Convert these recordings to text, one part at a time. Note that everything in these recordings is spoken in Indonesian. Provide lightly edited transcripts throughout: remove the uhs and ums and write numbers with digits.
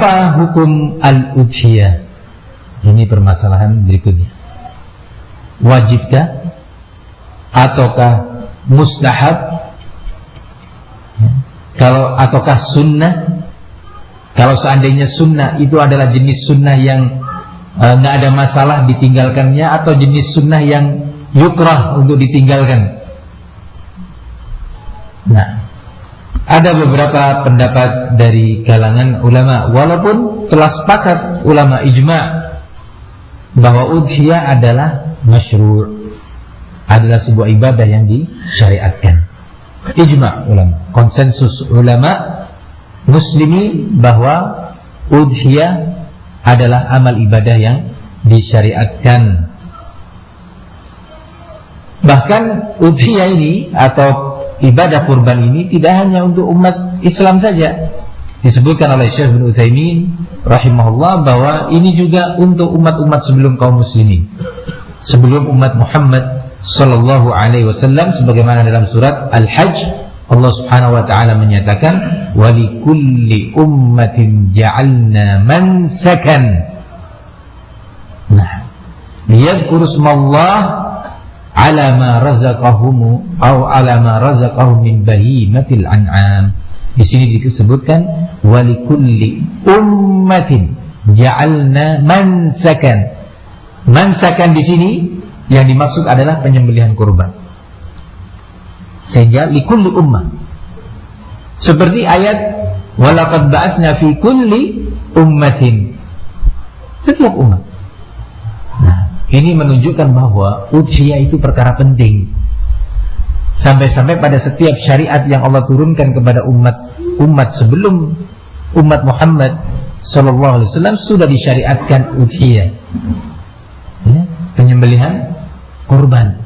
Apa hukum al-udhiyah? Ini permasalahan berikutnya. Wajibkah ataukah mustahab? Ataukah sunnah? Kalau seandainya sunnah itu adalah jenis sunnah yang nggak ada masalah ditinggalkannya, atau jenis sunnah yang yukrah untuk ditinggalkan. Nah, ada beberapa pendapat dari kalangan ulama, walaupun telah sepakat ulama ijma' bahwa udhiyah adalah masyru', adalah sebuah ibadah yang disyariatkan. Ijma' ulama, konsensus ulama muslimin bahwa udhiyah adalah amal ibadah yang disyariatkan. Bahkan udhiyah ini atau ibadah kurban ini tidak hanya untuk umat Islam saja. Disebutkan oleh Syekh bin Utsaimin rahimahullah bahwa ini juga untuk umat-umat sebelum kaum muslimin, sebelum umat Muhammad sallallahu alaihi wasallam, sebagaimana dalam surat Al-Hajj Allah Subhanahu wa taala menyatakan wa likulli ummatin ja'alna mansakan. Nah, liyadhkuru ismallah ala ma razaqahum atau ala ma razaqahum min bahimatil an'am. Di sini disebutkan wa likulli ummatin ja'alna mansakan. Mansakan di sini yang dimaksud adalah penyembelihan kurban. Sehingga likulli ummah, seperti ayat walaqad ba'atsna fi kulli ummatin, setiap umat. Nah, ini menunjukkan bahwa udhiyah itu perkara penting. Sampai-sampai pada setiap syariat yang Allah turunkan kepada umat sebelum umat Muhammad sallallahu alaihi wasallam sudah disyariatkan udhiyah, ya, penyembelihan kurban,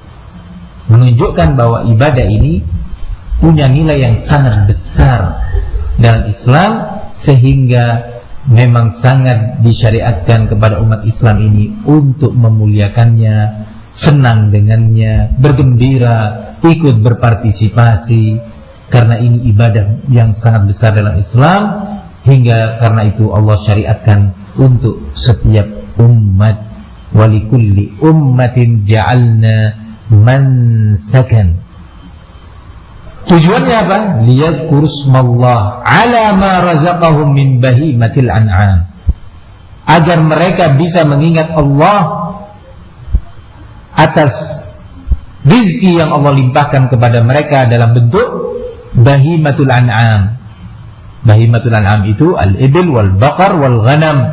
menunjukkan bahwa ibadah ini punya nilai yang sangat besar dalam Islam, sehingga memang sangat disyariatkan kepada umat Islam ini untuk memuliakannya, senang dengannya, bergembira, ikut berpartisipasi, karena ini ibadah yang sangat besar dalam Islam, hingga karena itu Allah syariatkan untuk setiap umat. Walikulli ummatin ja'alna mansakan. Tujuannya apa? Liyadhkuru ismallah ala ma razaqahum min bahimatil an'am, agar mereka bisa mengingat Allah atas rizki yang Allah limpahkan kepada mereka dalam bentuk bahimatul an'am. Bahimatul an'am itu al-ibil wal baqar wal ghanam.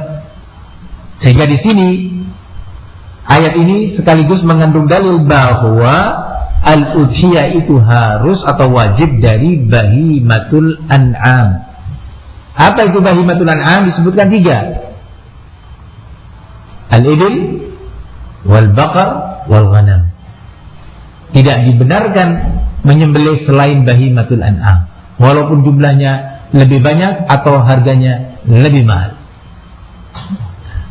Sehingga di sini ayat ini sekaligus mengandung dalil bahwa al-udhiyah itu harus atau wajib dari bahimatul an'am. Apa itu bahimatul an'am? Disebutkan 3. Al-ibil wal baqar wal ghanam. Tidak dibenarkan menyembelih selain bahimatul an'am, walaupun jumlahnya lebih banyak atau harganya lebih mahal.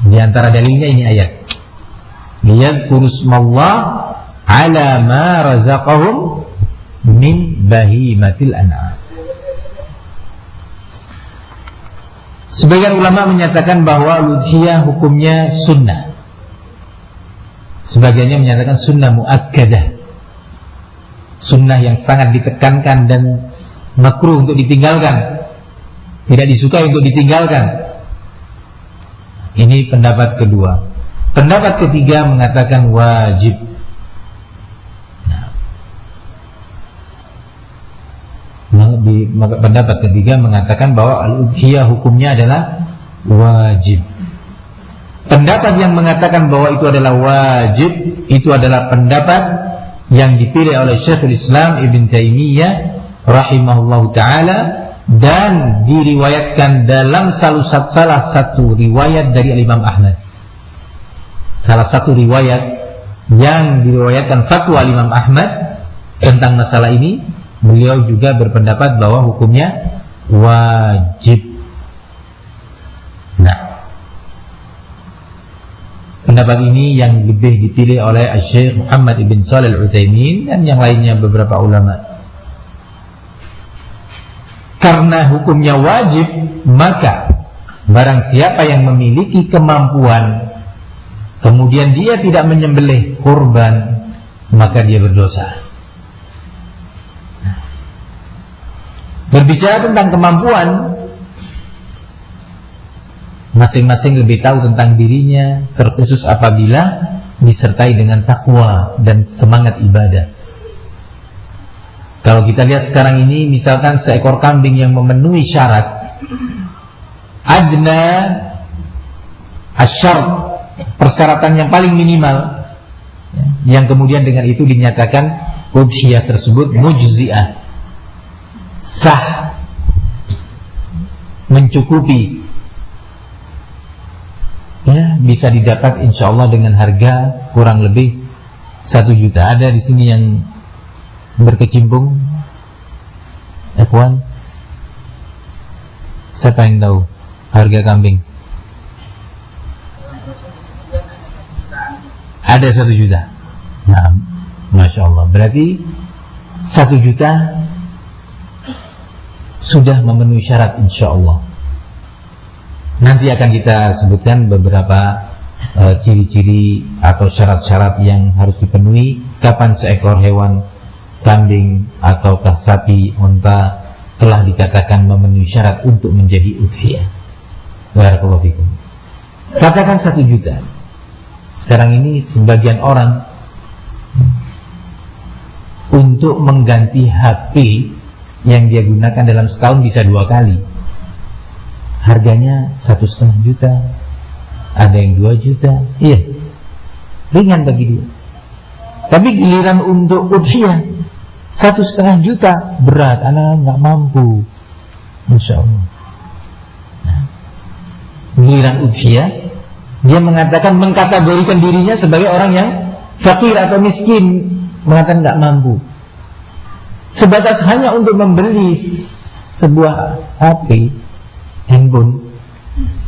Di antara dalilnya ini ayat liyadhkuru ismallah ala ma razaqahum min bahimatil an'am. Sebagian ulama menyatakan bahwa udhiyah hukumnya sunnah. Sebagiannya menyatakan sunnah muakkadah, sunnah yang sangat ditekankan dan makruh untuk ditinggalkan, tidak disukai untuk ditinggalkan. Ini pendapat kedua. Pendapat ketiga mengatakan wajib. Pendapat ketiga mengatakan bahwa al-udhiyah hukumnya adalah wajib. Pendapat yang mengatakan bahwa itu adalah wajib, itu adalah pendapat yang dipilih oleh Syekhul Islam Ibn Taimiyah rahimahullahu ta'ala, dan diriwayatkan dalam salah satu riwayat dari Imam Ahmad. Salah satu riwayat yang diriwayatkan fatwa Imam Ahmad tentang masalah ini, beliau juga berpendapat bahwa hukumnya wajib. Nah, pendapat ini yang lebih dipilih oleh Syekh Muhammad ibn Shalih Al-Utsaimin dan yang lainnya beberapa ulama. Karena hukumnya wajib, maka barang siapa yang memiliki kemampuan kemudian dia tidak menyembelih kurban, maka dia berdosa. Berbicara tentang kemampuan, masing-masing lebih tahu tentang dirinya, terkhusus apabila disertai dengan takwa dan semangat ibadah. Kalau kita lihat sekarang ini, misalkan seekor kambing yang memenuhi syarat adna asyar, persyaratan yang paling minimal, yang kemudian dengan itu dinyatakan udhiyah tersebut mujzi'ah, sah, mencukupi, ya, bisa didapat insyaallah dengan harga kurang lebih 1 juta. Ada di sini yang berkecimpung, ikhwan? Siapa yang tahu harga kambing? Ada 1 juta. Nah, Masya Allah. Berarti 1 juta sudah memenuhi syarat insya Allah. Nanti akan kita sebutkan beberapa ciri-ciri atau syarat-syarat yang harus dipenuhi kapan seekor hewan kambing ataukah sapi, unta telah dikatakan memenuhi syarat untuk menjadi udhiyah. Barakallahu fikum. Katakan 1 juta. Sekarang ini sebagian orang untuk mengganti HP yang dia gunakan dalam setahun bisa 2 kali, harganya 1,5 juta, ada yang 2 juta. Iya, ringan bagi dia. Tapi giliran untuk udhiyah 1,5 juta berat, anak nggak mampu, Masya Allah. Nah, giliran udhiyah dia mengatakan, mengkategorikan dirinya sebagai orang yang fakir atau miskin, mengatakan nggak mampu, sebatas hanya untuk membeli sebuah HP handphone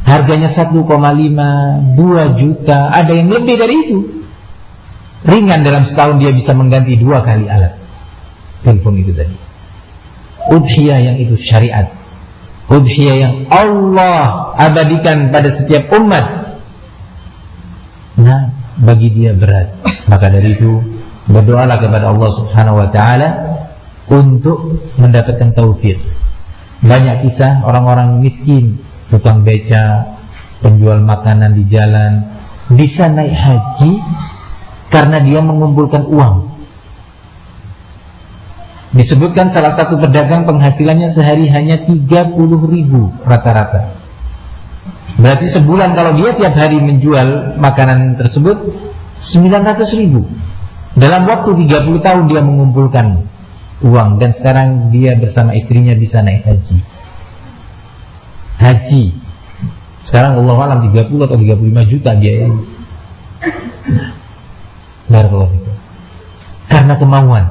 harganya 1,5, 2 juta, ada yang lebih dari itu. Ringan dalam setahun dia bisa mengganti 2 kali alat telepon itu tadi. Udhiyah yang itu syariat, udhiyah yang Allah abadikan pada setiap umat. Nah, bagi dia berat. Maka dari itu berdoalah kepada Allah Subhanahu wa taala untuk mendapatkan taufik. Banyak kisah orang-orang miskin, tukang beca, penjual makanan di jalan, bisa naik haji karena dia mengumpulkan uang. Disebutkan salah satu pedagang penghasilannya sehari hanya 30.000 rata-rata. Berarti sebulan kalau dia tiap hari menjual makanan tersebut 900.000. Dalam waktu 30 tahun dia mengumpulkan uang, dan sekarang dia bersama istrinya bisa naik haji. Haji sekarang Allah alam 30 atau 35 juta biayanya. Barakallahu fikum. Karena kemauan,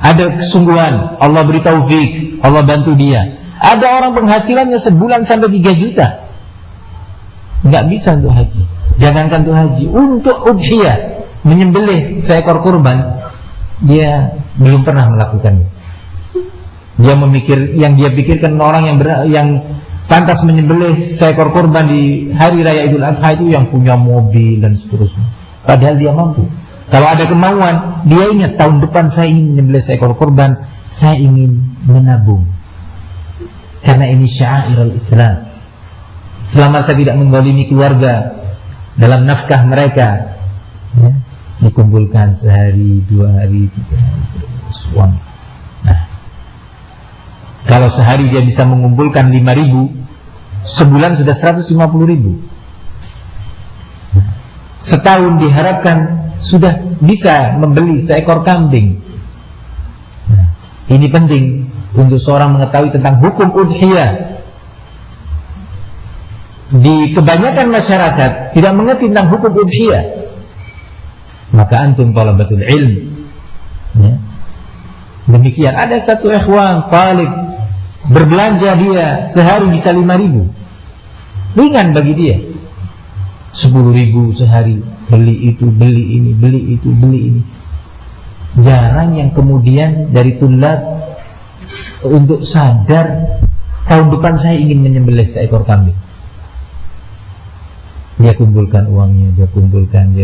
ada kesungguhan, Allah beri taufik, Allah bantu dia. Ada orang penghasilannya sebulan sampai 3 juta, nggak bisa untuk haji. Jangankan untuk haji, untuk udhiyah, menyembelih seekor kurban, dia belum pernah melakukannya. Dia memikir, yang dia pikirkan orang yang pantas menyembelih seekor kurban di hari raya Idul Adha itu yang punya mobil dan seterusnya. Padahal dia mampu. Kalau ada kemauan, dia ingat tahun depan saya ingin menyembelih seekor kurban, saya ingin menabung. Karena ini syairul Islam. Selama saya tidak menggolimi keluarga dalam nafkah mereka, ya, dikumpulkan sehari, 2 hari, 3 hari uang. Nah, kalau sehari dia bisa mengumpulkan 5.000, sebulan sudah 150.000. Setahun diharapkan sudah bisa membeli seekor kambing. Nah, ini penting untuk seorang mengetahui tentang hukum udhiyah. Di kebanyakan masyarakat tidak mengerti tentang hukum udhiyah. Maka antum talabatul ilm, ya. Demikian, ada satu ikhwan talib berbelanja, dia sehari bisa 5.000, ringan bagi dia. 10.000 sehari, beli itu, beli ini, beli itu, beli ini. Jarang yang kemudian dari tulab untuk sadar tahun depan saya ingin menyembelih seekor kambing. Dia kumpulkan uangnya, dia kumpulkan.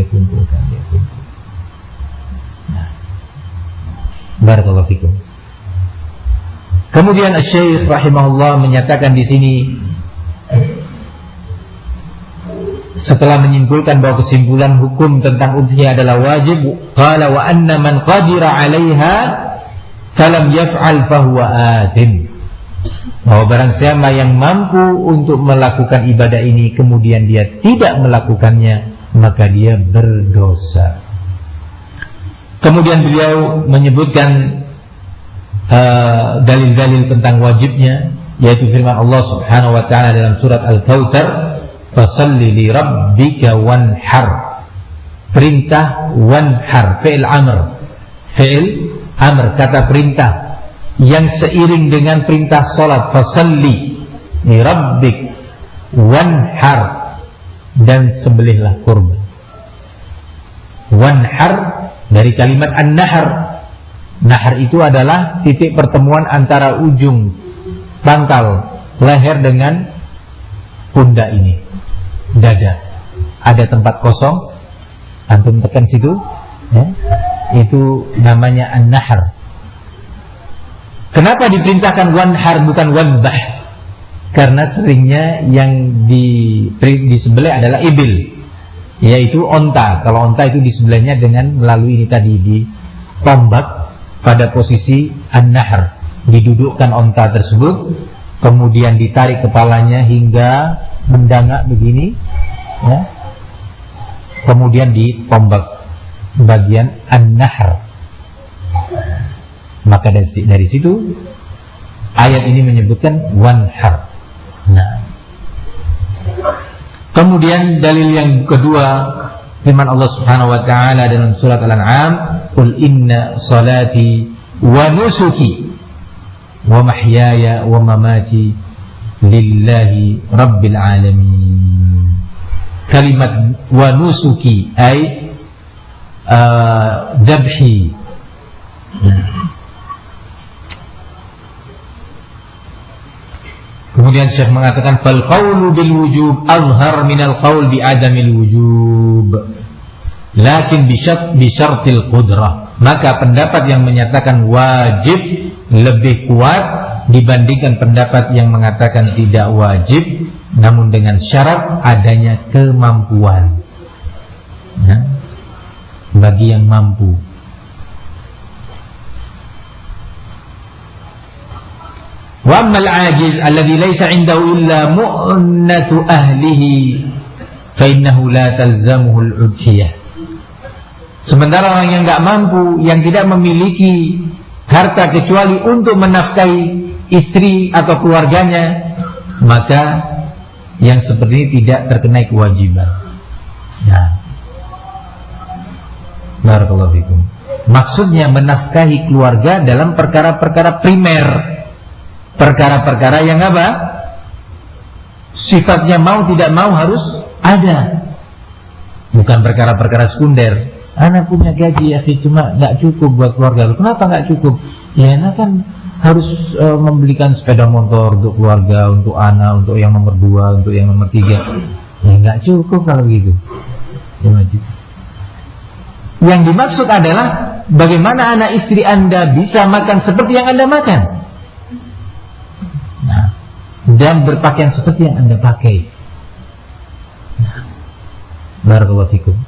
Nah, barakallahu fikum. Kemudian Asy-Syaikh rahimahullah menyatakan di sini, setelah menyimpulkan bahwa kesimpulan hukum tentang udhiyah adalah wajib, qala wa anna man qadira 'alaiha falam yaf'al fahuwa athim. Bahwa barang siapa yang mampu untuk melakukan ibadah ini kemudian dia tidak melakukannya, maka dia berdosa. Kemudian beliau menyebutkan dalil-dalil tentang wajibnya, yaitu firman Allah Subhanahu wa ta'ala dalam surat Al-Kautsar, fasalli li rabbika wanhar. Perintah wanhar, fi'il amr, kata perintah yang seiring dengan perintah salat, fasalli li rabbik wanhar, dan sembelihlah kurban. Wanhar dari kalimat an-nahar. Nahar itu adalah titik pertemuan antara ujung pangkal leher dengan pundak ini, dada. Ada tempat kosong, antum tekan situ, ya, itu namanya an-nahar. Kenapa diperintahkan wanhar bukan wadbah? Karena seringnya yang disembelih adalah ibil, yaitu onta. Kalau onta itu disembelihnya dengan melalui ini tadi, ditombak pada posisi an-nahr, didudukkan onta tersebut, kemudian ditarik kepalanya hingga mendangak begini, ya, kemudian ditombak bagian an-nahr. Maka dari situ ayat ini menyebutkan wanhar. Nah, kemudian dalil yang kedua, firman Allah Subhanahu wa ta'ala dalam surat Al-An'am, qul inna salati wa nusuki wa mahyaya wa mamati lillahi rabbil alamin. Kalimat wa nusuki ay dhabhi. Kemudian Syekh mengatakan fal qawlu bil wujub azhar minal qawl bi adamil wujub lakin bi syartil qudrah. Maka pendapat yang menyatakan wajib lebih kuat dibandingkan pendapat yang mengatakan tidak wajib, namun dengan syarat adanya kemampuan, nah, bagi yang mampu. Wa ammal ajiz alladhi laysa 'indahu illa mu'natu ahlihi fa innahu la talzamuhu al-udhiyah. Sementara orang yang enggak mampu, yang tidak memiliki harta kecuali untuk menafkahi istri atau keluarganya, maka yang seperti ini tidak terkena kewajiban. Nah, barakallahu fikum. Maksudnya menafkahi keluarga dalam perkara-perkara primer, perkara-perkara yang apa? Sifatnya mau tidak mau harus ada, bukan perkara-perkara sekunder. Anak punya gaji ya, cuma nggak cukup buat keluarga. Kenapa nggak cukup? Ya, anak kan harus membelikan sepeda motor untuk keluarga, untuk anak, untuk yang nomor 2, untuk yang nomor 3. Ya nggak cukup kalau gitu. Yang dimaksud adalah bagaimana anak istri Anda bisa makan seperti yang Anda makan, nah, dan berpakaian seperti yang Anda pakai. Nah, barakallahu fikum.